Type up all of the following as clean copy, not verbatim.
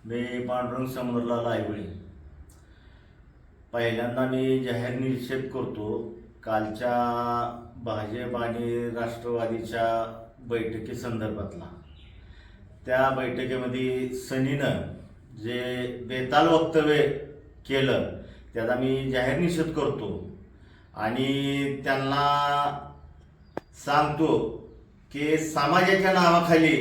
मी पांडुरंग समुद्रलाल आयवळे. पहिल्यांदा मी जाहीर निषेध करतो कालच्या भाजप आणि राष्ट्रवादीच्या बैठकीसंदर्भातला. त्या बैठकीमध्ये सनीनं जे बेताल वक्तव्य केलं त्याचा मी जाहीर निषेध करतो आणि त्यांना सांगतो की समाजाच्या नावाखाली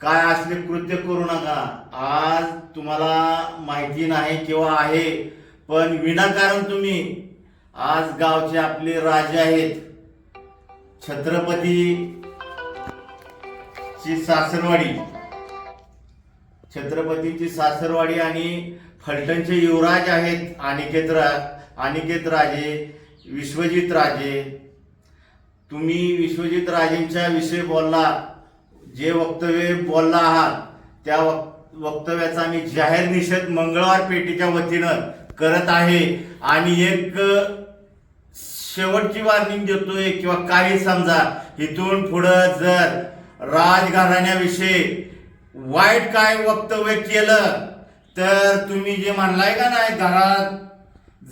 काय असले कृत्य करू नका. आज तुम्हाला माहिती नाही किंवा आहे, पण विनाकारण तुम्ही आज गावचे आपले राजे आहेत, छत्रपतीची सासरवाडी आणि फलटणचे युवराज आहेत अनिकेत राजे, विश्वजित राजे. तुम्ही विश्वजित राजेंच्या विषयी बोलला, जे वक्तव्य बोलला आहात त्या वक्तव्याचा मी जाहीर निषेध मंगळवार पेठेच्या वतीनं करत आहे. आणि एक शेवटची वॉर्निंग देतोय किंवा काही समजा इथून पुढं जर राजघराण्याविषयी वाईट काय वक्तव्य केलं तर तुम्ही जे म्हणलाय का नाही घरात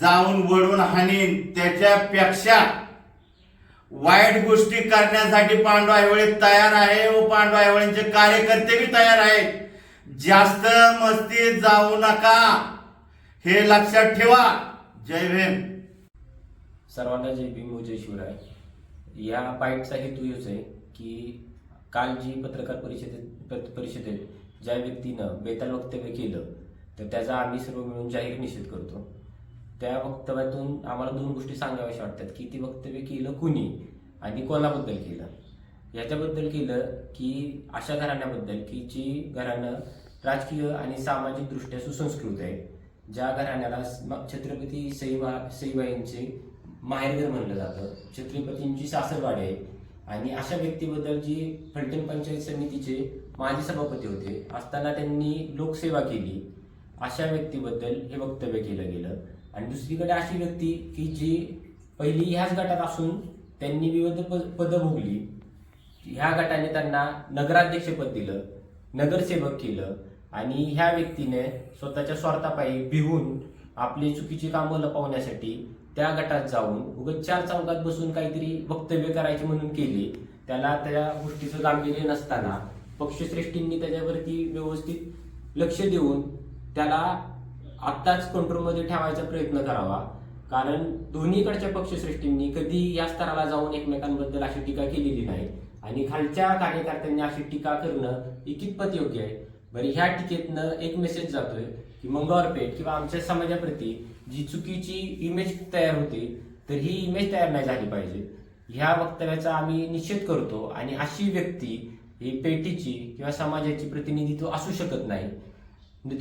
जाऊन वडून हाणीन, त्याच्यापेक्षा वाईट गोष्टी करण्यासाठी पांडू आयवळे तयार आहे व पांडू आयवळेंचे कार्यकर्ते बी तयार आहेत. जास्त मस्तीत जाऊ नका, हे लक्षात ठेवा. जय भीम. सर्वांना जय भीम व जय शिवराय. या बाईटचा हेतू हेच आहे की काल जी पत्रकार परिषदेत ज्या व्यक्तीनं बेताल वक्तव्य केलं तर त्याचा आम्ही सर्व मिळून जाहीर निषेध करतो. त्या वक्तव्यातून आम्हाला दोन गोष्टी सांगाव्याशा वाटतात की ती वक्तव्य केलं कुणी आणि कोणाबद्दल केलं. याच्याबद्दल केलं की अशा घराण्याबद्दल की जी घराणं राजकीय आणि सामाजिक दृष्ट्या सुसंस्कृत आहे, ज्या घराण्याला छत्रपती सईबाईंचे माहेरघर म्हणलं जातं, छत्रपतींची सासरवाडी आहे. आणि अशा व्यक्तीबद्दल जी फलटण पंचायत समितीचे माजी सभापती होते असताना त्यांनी लोकसेवा केली, अशा व्यक्तीबद्दल हे वक्तव्य केलं गेलं. आणि दुसरीकडे अशी व्यक्ती की जी पहिली ह्याच गटात असून त्यांनी विविध पदं भोगली, ह्या गटाने त्यांना नगराध्यक्षपद दिलं, नगरसेवक केलं आणि ह्या व्यक्तीने स्वतःच्या स्वार्थापायी भिवून आपली चुकीची कामं लपवण्यासाठी त्या गटात जाऊन उगाच चार चौकात बसून काहीतरी वक्तव्य करायचे म्हणून केली. त्याला त्या गोष्टीचं गांभीर्य नसताना पक्षश्रेष्ठींनी त्याच्यावरती व्यवस्थित लक्ष देऊन त्याला आत्ताच कंट्रोलमध्ये ठेवायचा प्रयत्न करावा. कारण दोन्हीकडच्या पक्षश्रेष्ठींनी कधी या स्तराला जाऊन एकमेकांबद्दल अशी टीका केलेली नाही आणि खालच्या कार्यकर्त्यांनी अशी टीका करणं कितपत योग्य आहे. बरं, ह्या टीकेतनं एक मेसेज जातोय की मंगळवारपेठ किंवा आमच्या समाजाप्रती जी चुकीची इमेज तयार होते तर ही इमेज तयार नाही झाली पाहिजे. ह्या वक्तव्याचा आम्ही निषेध करतो आणि अशी व्यक्ती ही पेठीची किंवा समाजाची प्रतिनिधित्व असू शकत नाही.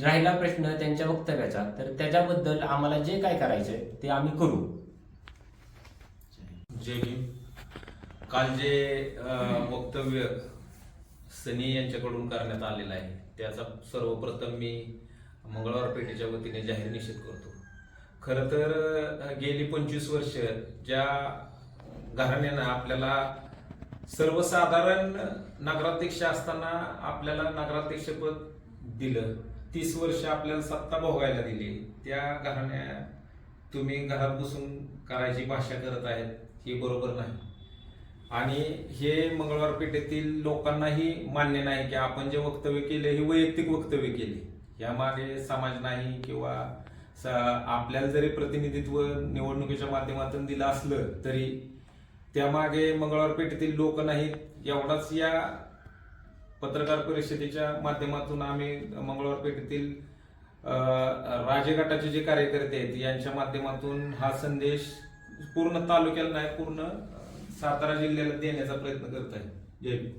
राहिला प्रश्न त्यांच्या वक्तव्याचा, तर त्याच्याबद्दल आम्हाला जे काय करायचंय ते आम्ही करू. जय भीम. काल जे वक्तव्य सनी यांच्याकडून करण्यात आलेलं आहे त्याचा सर्वप्रथम मी मंगळवार पेठेच्या वतीने जाहीर निषेध करतो. खरं तर गेली 25 वर्ष ज्या घराण्यानं आपल्याला सर्वसाधारण नगराध्यक्ष असताना आपल्याला नगराध्यक्षपद दिलं, 30 वर्ष आपल्याला सत्ता भोगायला दिली, त्या घराण्या तुम्ही घरात बसून करायची भाषा करत आहेत, हे बरोबर नाही. आणि हे मंगळवार पेठेतील लोकांनाही मान्य नाही की आपण जे वक्तव्य केले हे वैयक्तिक वक्तव्य केले, यामागे समाज नाही किंवा आपल्याला जरी प्रतिनिधित्व निवडणुकीच्या माध्यमातून दिलं असलं तरी त्यामागे मंगळवार पेठेतील लोक नाहीत. एवढाच या पत्रकार परिषदेच्या माध्यमातून आम्ही मंगळवार पेठेतील राजगटाचे जे कार्यकर्ते आहेत यांच्या माध्यमातून हा संदेश पूर्ण तालुक्याला नाही, पूर्ण सातारा जिल्ह्याला देण्याचा प्रयत्न करत आहे. जय हिंद.